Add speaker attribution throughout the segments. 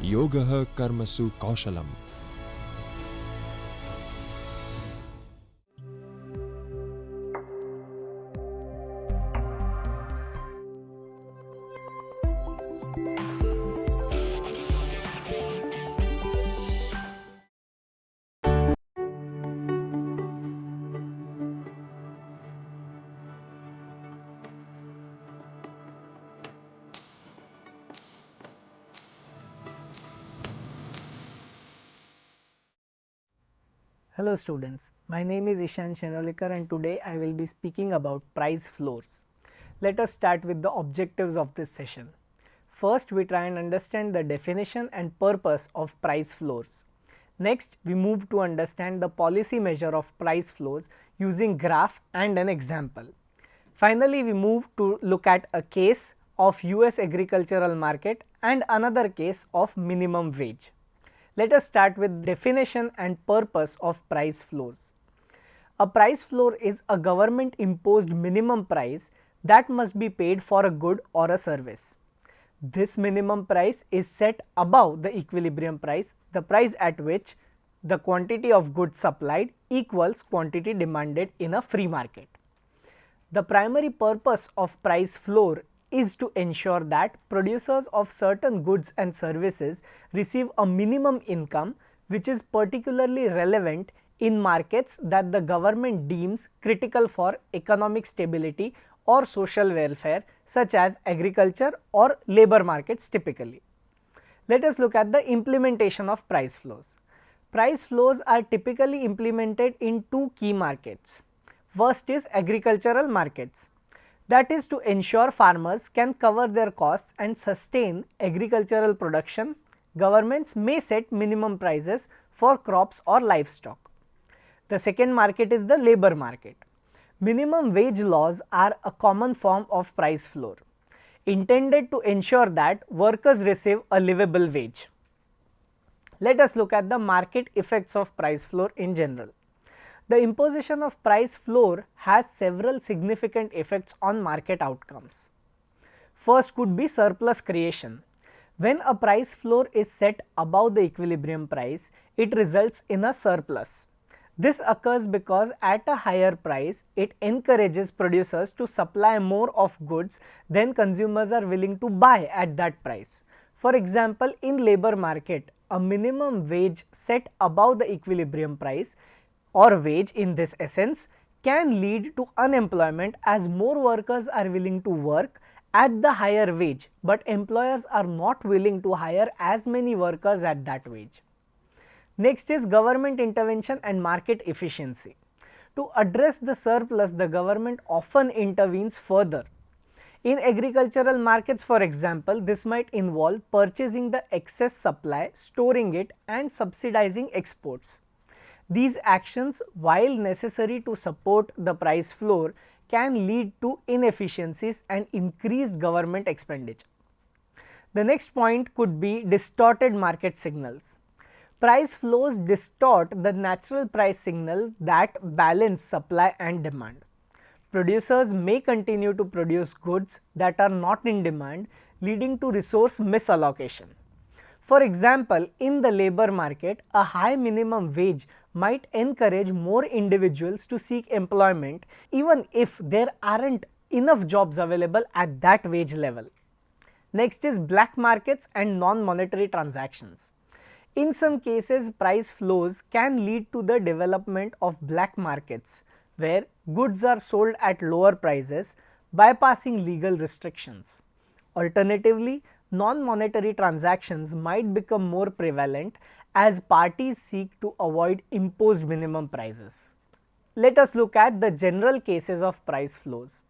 Speaker 1: Yogaha Karmasu Kaushalam.
Speaker 2: Hello students, my name is Ishan Shenolikar and today I will be speaking about price floors. Let us start with the objectives of this session. First, we try and understand the definition and purpose of price floors. Next, we move to understand the policy measure of price floors using graph and an example. Finally, we move to look at a case of US agricultural market and another case of minimum wage. Let us start with definition and purpose of price floors. A price floor is a government imposed minimum price that must be paid for a good or a service. This minimum price is set above the equilibrium price, the price at which the quantity of goods supplied equals quantity demanded in a free market. The primary purpose of price floor is to ensure that producers of certain goods and services receive a minimum income which is particularly relevant in markets that the government deems critical for economic stability or social welfare, such as agriculture or labor markets typically. Let us look at the implementation of price floors. Price floors are typically implemented in two key markets. First is agricultural markets. That is to ensure farmers can cover their costs and sustain agricultural production. Governments may set minimum prices for crops or livestock. The second market is the labor market. Minimum wage laws are a common form of price floor, intended to ensure that workers receive a livable wage. Let us look at the market effects of price floor in general. The imposition of price floor has several significant effects on market outcomes. First could be surplus creation. When a price floor is set above the equilibrium price, it results in a surplus. This occurs because at a higher price, it encourages producers to supply more of goods than consumers are willing to buy at that price. For example, in labor market, a minimum wage set above the equilibrium price or wage in this essence can lead to unemployment as more workers are willing to work at the higher wage, but employers are not willing to hire as many workers at that wage. Next is government intervention and market efficiency. To address the surplus, the government often intervenes further. In agricultural markets, for example, this might involve purchasing the excess supply, storing it and subsidizing exports. These actions, while necessary to support the price floor, can lead to inefficiencies and increased government expenditure. The next point could be distorted market signals. Price floors distort the natural price signal that balance supply and demand. Producers may continue to produce goods that are not in demand, leading to resource misallocation. For example, in the labor market, a high minimum wage might encourage more individuals to seek employment even if there aren't enough jobs available at that wage level. Next is black markets and non-monetary transactions. In some cases, price floors can lead to the development of black markets where goods are sold at lower prices, bypassing legal restrictions. Alternatively, non-monetary transactions might become more prevalent as parties seek to avoid imposed minimum prices. Let us look at the general cases of price floors.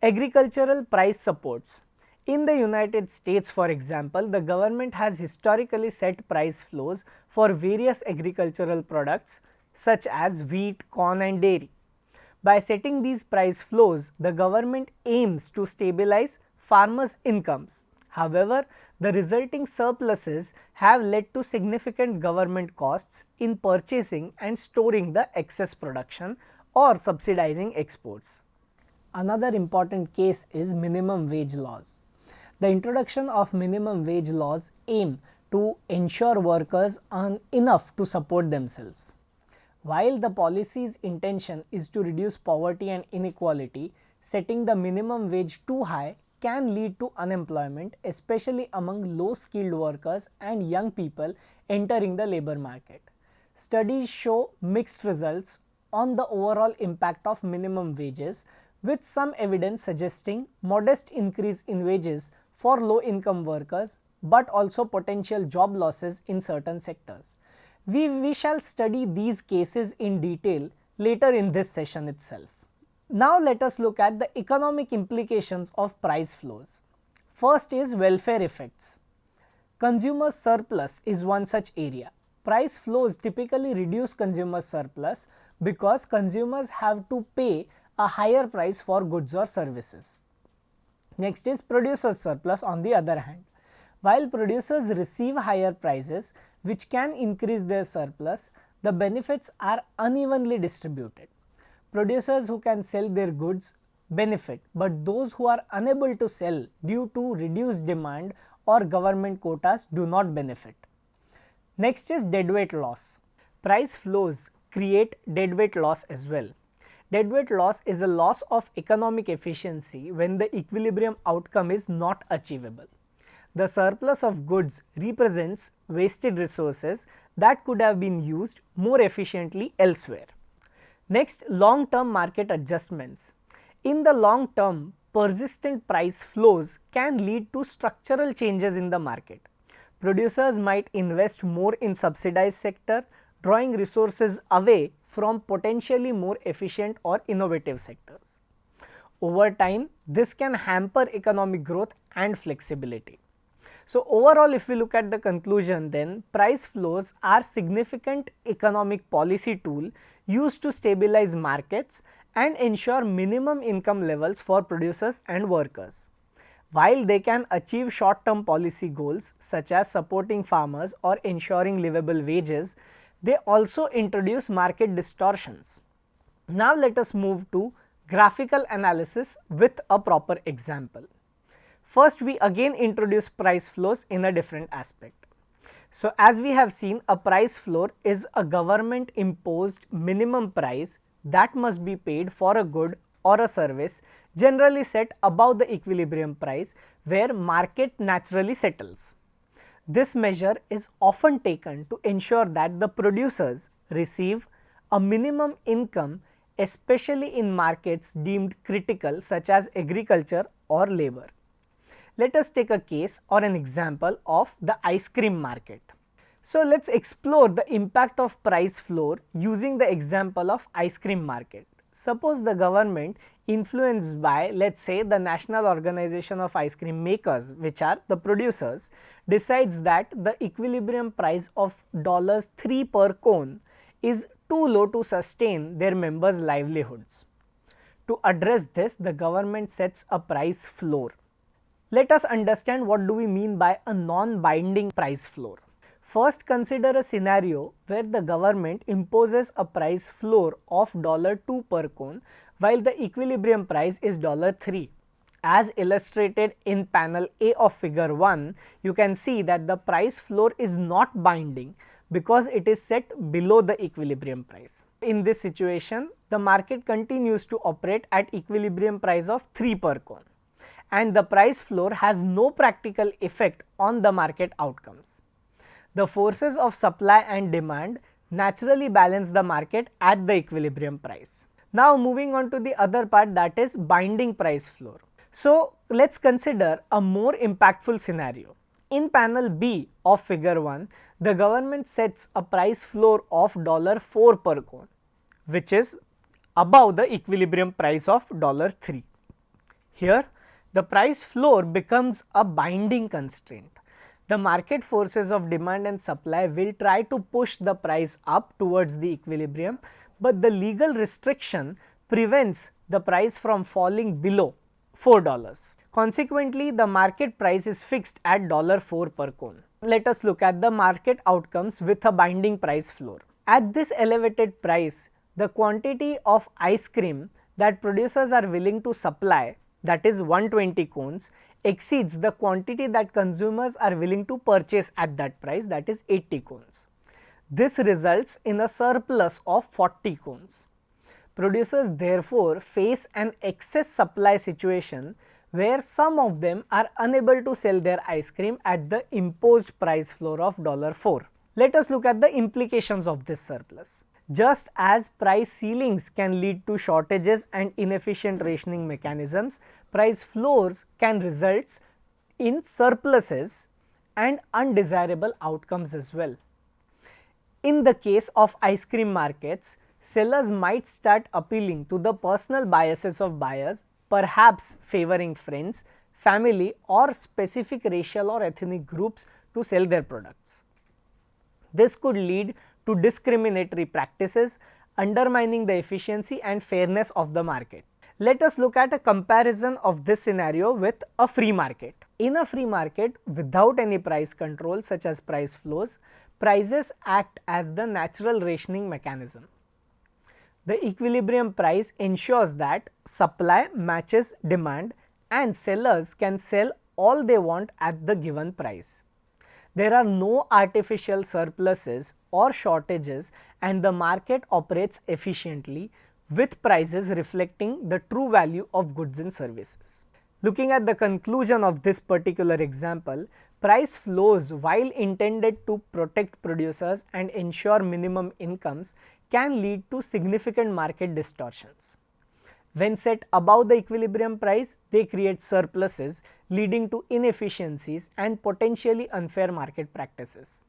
Speaker 2: Agricultural price supports. In the United States, for example, the government has historically set price floors for various agricultural products such as wheat, corn and dairy. By setting these price floors, the government aims to stabilize farmers' incomes. However, the resulting surpluses have led to significant government costs in purchasing and storing the excess production or subsidizing exports. Another important case is minimum wage laws. The introduction of minimum wage laws aim to ensure workers earn enough to support themselves. While the policy's intention is to reduce poverty and inequality, setting the minimum wage too high can lead to unemployment, especially among low-skilled workers and young people entering the labor market. Studies show mixed results on the overall impact of minimum wages, with some evidence suggesting modest increase in wages for low-income workers, but also potential job losses in certain sectors. We shall study these cases in detail later in this session itself. Now let us look at the economic implications of price floors. First is welfare effects. Consumer surplus is one such area. Price floors typically reduce consumer surplus because consumers have to pay a higher price for goods or services. Next is producer surplus on the other hand. While producers receive higher prices, which can increase their surplus, the benefits are unevenly distributed. Producers who can sell their goods benefit, but those who are unable to sell due to reduced demand or government quotas do not benefit. Next is deadweight loss. Price floors create deadweight loss as well. Deadweight loss is a loss of economic efficiency when the equilibrium outcome is not achievable. The surplus of goods represents wasted resources that could have been used more efficiently elsewhere. Next, long-term market adjustments. In the long term, persistent price floors can lead to structural changes in the market. Producers might invest more in subsidized sector, drawing resources away from potentially more efficient or innovative sectors. Over time, this can hamper economic growth and flexibility. So overall, if we look at the conclusion, then price floors are significant economic policy tool used to stabilize markets and ensure minimum income levels for producers and workers. While they can achieve short-term policy goals such as supporting farmers or ensuring livable wages, they also introduce market distortions. Now let us move to graphical analysis with a proper example. First, we again introduce price floors in a different aspect. So as we have seen, a price floor is a government imposed minimum price that must be paid for a good or a service, generally set above the equilibrium price where market naturally settles. This measure is often taken to ensure that the producers receive a minimum income, especially in markets deemed critical such as agriculture or labor. Let us take a case or an example of the ice cream market. So let us explore the impact of price floor using the example of ice cream market. Suppose the government, influenced by, let us say, the National Organization of Ice Cream Makers, which are the producers, decides that the equilibrium price of $3 per cone is too low to sustain their members' livelihoods. To address this, the government sets a price floor. Let us understand what do we mean by a non-binding price floor. First, consider a scenario where the government imposes a price floor of $2 per cone while the equilibrium price is $3. As illustrated in panel A of figure 1, you can see that the price floor is not binding because it is set below the equilibrium price. In this situation, the market continues to operate at equilibrium price of 3 per cone, and the price floor has no practical effect on the market outcomes. The forces of supply and demand naturally balance the market at the equilibrium price. Now moving on to the other part, that is binding price floor. So let us consider a more impactful scenario. In panel B of figure 1, the government sets a price floor of $4 per cone, which is above the equilibrium price of $3. Here, the price floor becomes a binding constraint. The market forces of demand and supply will try to push the price up towards the equilibrium, but the legal restriction prevents the price from falling below $4. Consequently, the market price is fixed at $4 per cone. Let us look at the market outcomes with a binding price floor. At this elevated price, the quantity of ice cream that producers are willing to supply, that is 120 cones, exceeds the quantity that consumers are willing to purchase at that price, that is 80 cones. This results in a surplus of 40 cones. Producers therefore face an excess supply situation where some of them are unable to sell their ice cream at the imposed price floor of $4. Let us look at the implications of this surplus. Just as price ceilings can lead to shortages and inefficient rationing mechanisms, price floors can result in surpluses and undesirable outcomes as well. In the case of ice cream markets, sellers might start appealing to the personal biases of buyers, perhaps favoring friends, family or specific racial or ethnic groups to sell their products. This could lead to discriminatory practices, undermining the efficiency and fairness of the market. Let us look at a comparison of this scenario with a free market. In a free market without any price control such as price floors, prices act as the natural rationing mechanism. The equilibrium price ensures that supply matches demand and sellers can sell all they want at the given price. There are no artificial surpluses or shortages and the market operates efficiently with prices reflecting the true value of goods and services. Looking at the conclusion of this particular example, price floors, while intended to protect producers and ensure minimum incomes, can lead to significant market distortions. When set above the equilibrium price, they create surpluses leading to inefficiencies and potentially unfair market practices.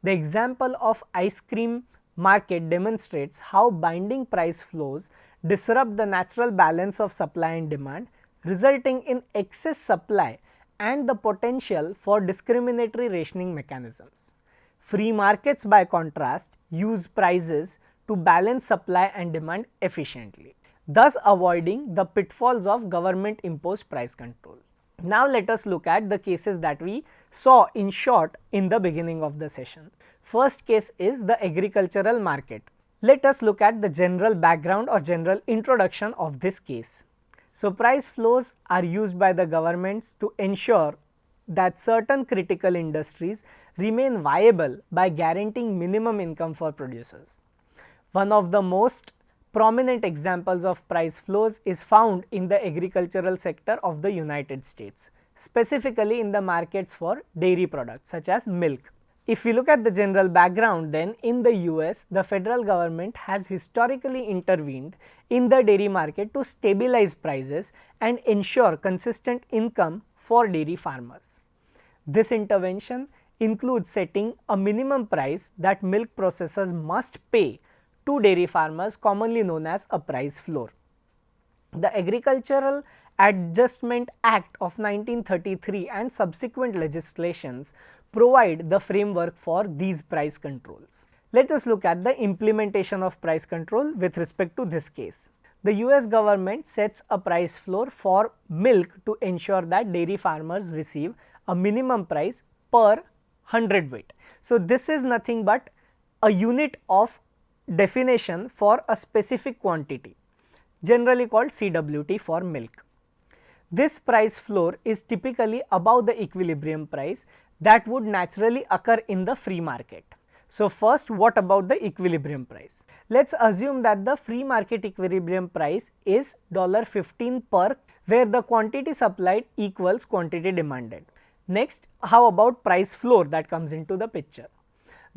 Speaker 2: The example of ice cream market demonstrates how binding price floors disrupt the natural balance of supply and demand, resulting in excess supply and the potential for discriminatory rationing mechanisms. Free markets, by contrast, use prices to balance supply and demand efficiently, thus avoiding the pitfalls of government imposed price control. Now let us look at the cases that we saw in short in the beginning of the session. First case is the agricultural market. Let us look at the general background or general introduction of this case. So price floors are used by the governments to ensure that certain critical industries remain viable by guaranteeing minimum income for producers. One of the most prominent examples of price floors is found in the agricultural sector of the United States, specifically in the markets for dairy products such as milk. If we look at the general background, then in the US, the federal government has historically intervened in the dairy market to stabilize prices and ensure consistent income for dairy farmers. This intervention includes setting a minimum price that milk processors must pay to dairy farmers, commonly known as a price floor. The Agricultural Adjustment Act of 1933 and subsequent legislations provide the framework for these price controls. Let us look at the implementation of price control with respect to this case. The US government sets a price floor for milk to ensure that dairy farmers receive a minimum price per hundredweight. So this is nothing but a unit of definition for a specific quantity, generally called CWT for milk. This price floor is typically above the equilibrium price that would naturally occur in the free market. So first, what about the equilibrium price? Let's assume that the free market equilibrium price is $15 per, where the quantity supplied equals quantity demanded. Next, how about price floor that comes into the picture?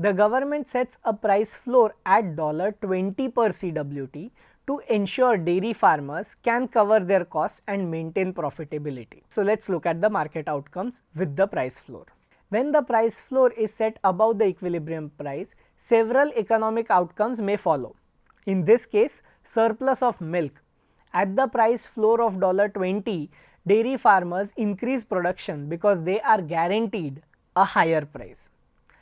Speaker 2: The government sets a price floor at $20 per CWT to ensure dairy farmers can cover their costs and maintain profitability. So let's look at the market outcomes with the price floor. When the price floor is set above the equilibrium price, several economic outcomes may follow. In this case, surplus of milk. At the price floor of $20, dairy farmers increase production because they are guaranteed a higher price.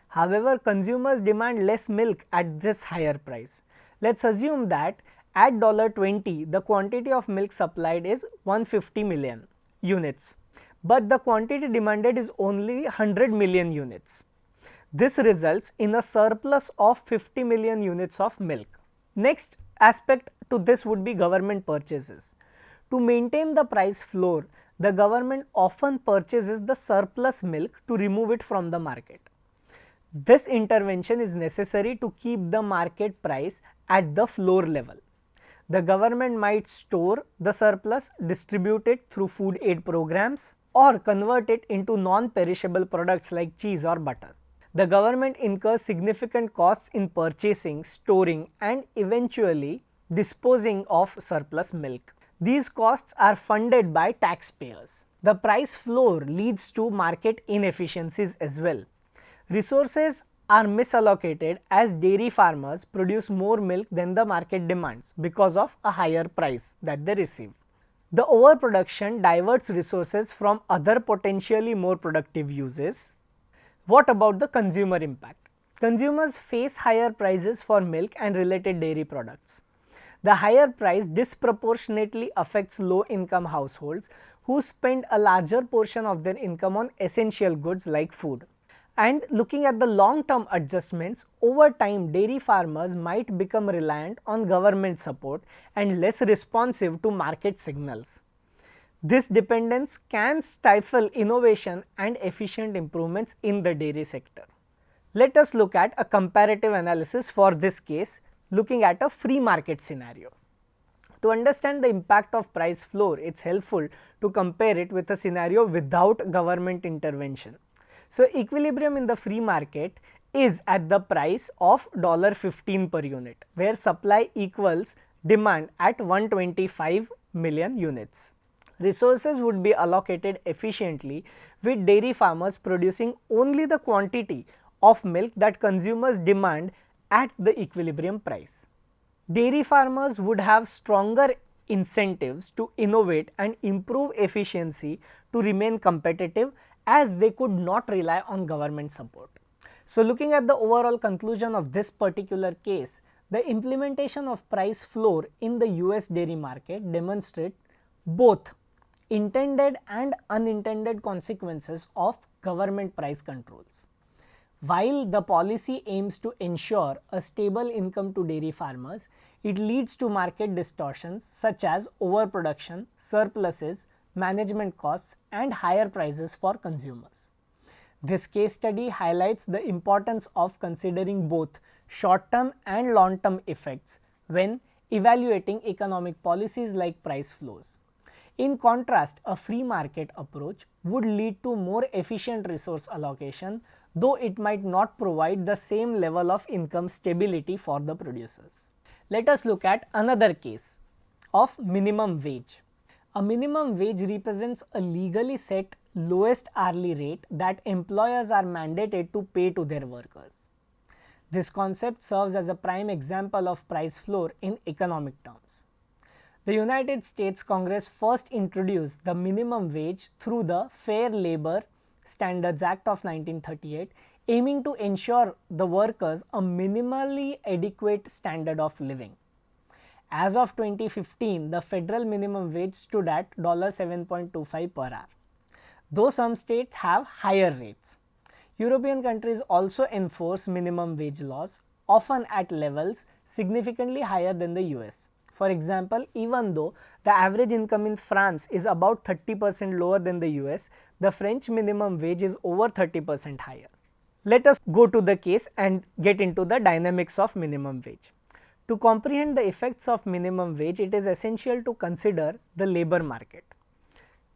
Speaker 2: However, consumers demand less milk at this higher price. Let's assume that at $20, the quantity of milk supplied is 150 million units, but the quantity demanded is only 100 million units. This results in a surplus of 50 million units of milk. Next aspect to this would be government purchases. To maintain the price floor, the government often purchases the surplus milk to remove it from the market. This intervention is necessary to keep the market price at the floor level. The government might store the surplus, distribute it through food aid programs, or convert it into non-perishable products like cheese or butter. The government incurs significant costs in purchasing, storing, and eventually disposing of surplus milk. These costs are funded by taxpayers. The price floor leads to market inefficiencies as well. Resources are misallocated as dairy farmers produce more milk than the market demands because of a higher price that they receive. The overproduction diverts resources from other potentially more productive uses. What about the consumer impact? Consumers face higher prices for milk and related dairy products. The higher price disproportionately affects low-income households who spend a larger portion of their income on essential goods like food. And looking at the long-term adjustments, over time dairy farmers might become reliant on government support and less responsive to market signals. This dependence can stifle innovation and efficient improvements in the dairy sector. Let us look at a comparative analysis for this case, looking at a free market scenario. To understand the impact of price floor, it is helpful to compare it with a scenario without government intervention. So, equilibrium in the free market is at the price of $15 per unit, where supply equals demand at 125 million units. Resources would be allocated efficiently, with dairy farmers producing only the quantity of milk that consumers demand at the equilibrium price. Dairy farmers would have stronger incentives to innovate and improve efficiency to remain competitive, as they could not rely on government support. So, looking at the overall conclusion of this particular case, the implementation of price floor in the US dairy market demonstrate both intended and unintended consequences of government price controls. While the policy aims to ensure a stable income to dairy farmers, it leads to market distortions such as overproduction, surpluses, management costs, and higher prices for consumers. This case study highlights the importance of considering both short-term and long-term effects when evaluating economic policies like price floors. In contrast, a free market approach would lead to more efficient resource allocation, though it might not provide the same level of income stability for the producers. Let us look at another case of minimum wage. A minimum wage represents a legally set lowest hourly rate that employers are mandated to pay to their workers. This concept serves as a prime example of price floor in economic terms. The United States Congress first introduced the minimum wage through the Fair Labor Standards Act of 1938, aiming to ensure the workers a minimally adequate standard of living. As of 2015, the federal minimum wage stood at $7.25 per hour, though some states have higher rates. European countries also enforce minimum wage laws, often at levels significantly higher than the US. For example, even though the average income in France is about 30% lower than the US, the French minimum wage is over 30% higher. Let us go to the case and get into the dynamics of minimum wage. To comprehend the effects of minimum wage, it is essential to consider the labor market.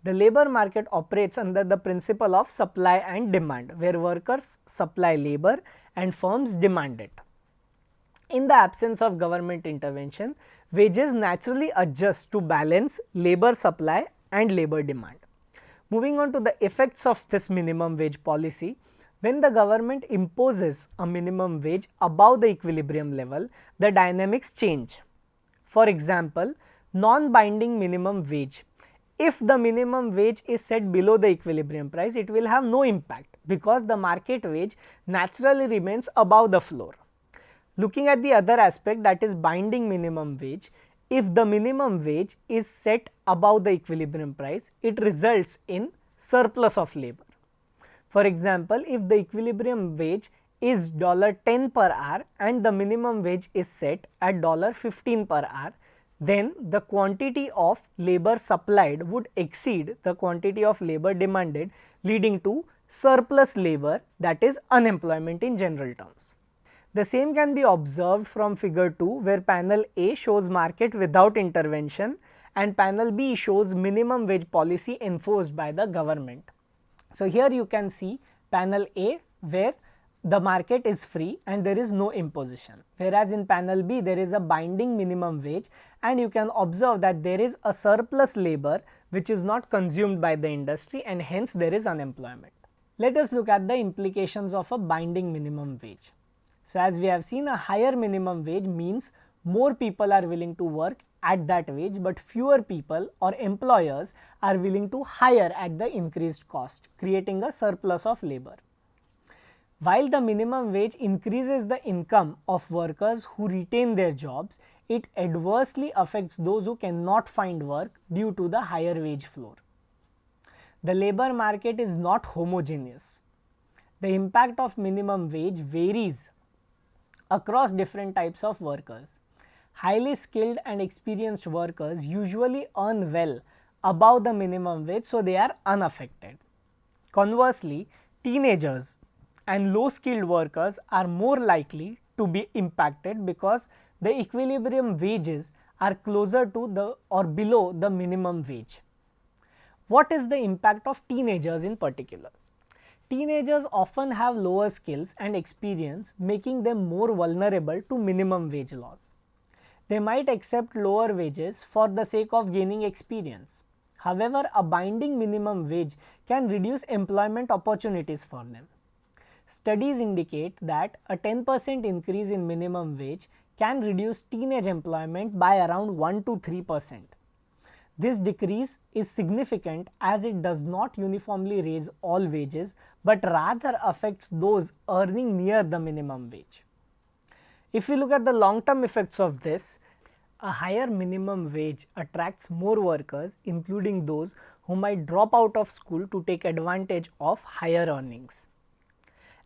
Speaker 2: The labor market operates under the principle of supply and demand, where workers supply labor and firms demand it. In the absence of government intervention, wages naturally adjust to balance labor supply and labor demand. Moving on to the effects of this minimum wage policy, when the government imposes a minimum wage above the equilibrium level, the dynamics change. For example, non-binding minimum wage. If the minimum wage is set below the equilibrium price, it will have no impact because the market wage naturally remains above the floor. Looking at the other aspect, that is binding minimum wage, if the minimum wage is set above the equilibrium price, it results in surplus of labor. For example, if the equilibrium wage is $10 per hour and the minimum wage is set at $15 per hour, then the quantity of labor supplied would exceed the quantity of labor demanded, leading to surplus labor, that is unemployment in general terms. The same can be observed from figure 2, where panel A shows market without intervention and panel B shows minimum wage policy enforced by the government. So here you can see panel A where the market is free and there is no imposition, whereas in panel B there is a binding minimum wage and you can observe that there is a surplus labor which is not consumed by the industry and hence there is unemployment. Let us look at the implications of a binding minimum wage. So as we have seen, a higher minimum wage means more people are willing to work at that wage, but fewer people or employers are willing to hire at the increased cost, creating a surplus of labor. While the minimum wage increases the income of workers who retain their jobs, it adversely affects those who cannot find work due to the higher wage floor. The labor market is not homogeneous. The impact of minimum wage varies across different types of workers. Highly skilled and experienced workers usually earn well above the minimum wage, so they are unaffected. Conversely, teenagers and low skilled workers are more likely to be impacted because the equilibrium wages are closer to the or below the minimum wage. What is the impact of teenagers in particular? Teenagers often have lower skills and experience, making them more vulnerable to minimum wage laws. They might accept lower wages for the sake of gaining experience. However, a binding minimum wage can reduce employment opportunities for them. Studies indicate that a 10% increase in minimum wage can reduce teenage employment by around 1 to 3%. This decrease is significant as it does not uniformly raise all wages, but rather affects those earning near the minimum wage. If we look at the long-term effects of this, a higher minimum wage attracts more workers, including those who might drop out of school to take advantage of higher earnings.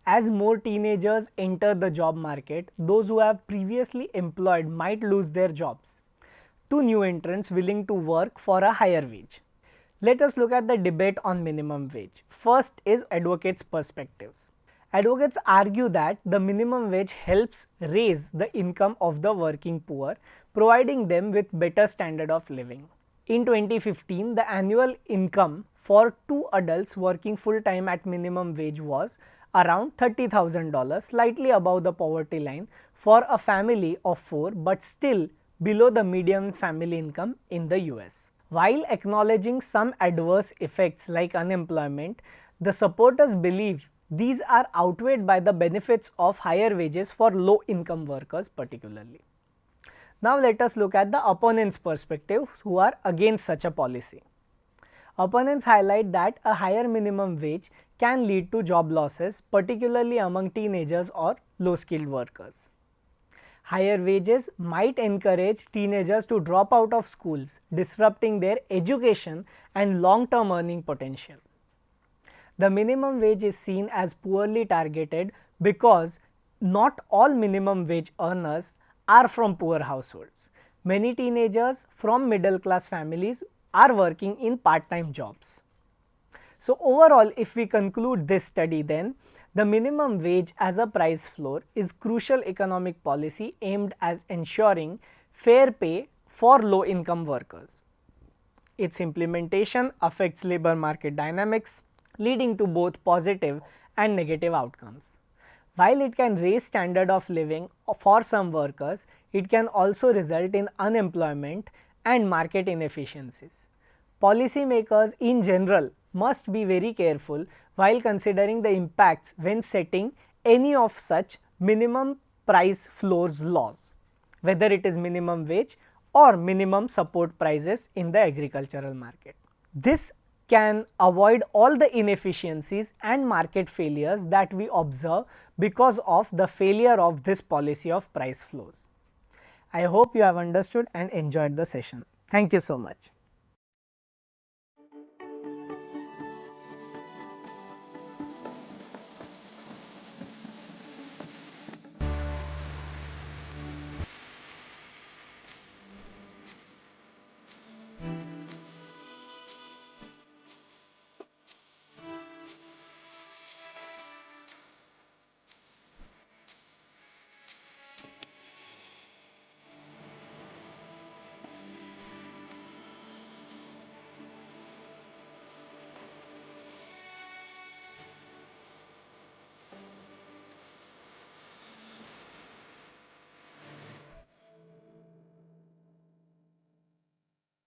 Speaker 2: As more teenagers enter the job market, those who have previously employed might lose their jobs to new entrants willing to work for a higher wage. Let us look at the debate on minimum wage. First is advocates' perspectives. Advocates argue that the minimum wage helps raise the income of the working poor, providing them with better standard of living. In 2015, the annual income for 2 adults working full-time at minimum wage was around $30,000, slightly above the poverty line for a family of 4, but still below the median family income in the US. While acknowledging some adverse effects like unemployment, the supporters believe these are outweighed by the benefits of higher wages for low income workers particularly. Now let us look at the opponents' perspective who are against such a policy. Opponents highlight that a higher minimum wage can lead to job losses, particularly among teenagers or low skilled workers. Higher wages might encourage teenagers to drop out of schools, disrupting their education and long-term earning potential. The minimum wage is seen as poorly targeted because not all minimum wage earners are from poor households. Many teenagers from middle class families are working in part-time jobs. So overall, if we conclude this study, then the minimum wage as a price floor is crucial economic policy aimed at ensuring fair pay for low-income workers. Its implementation affects labor market dynamics, leading to both positive and negative outcomes. While it can raise standard of living for some workers, it can also result in unemployment and market inefficiencies. Policymakers in general must be very careful while considering the impacts when setting any of such minimum price floors laws, whether it is minimum wage or minimum support prices in the agricultural market. This can avoid all the inefficiencies and market failures that we observe because of the failure of this policy of price floors. I hope you have understood and enjoyed the session. Thank you so much.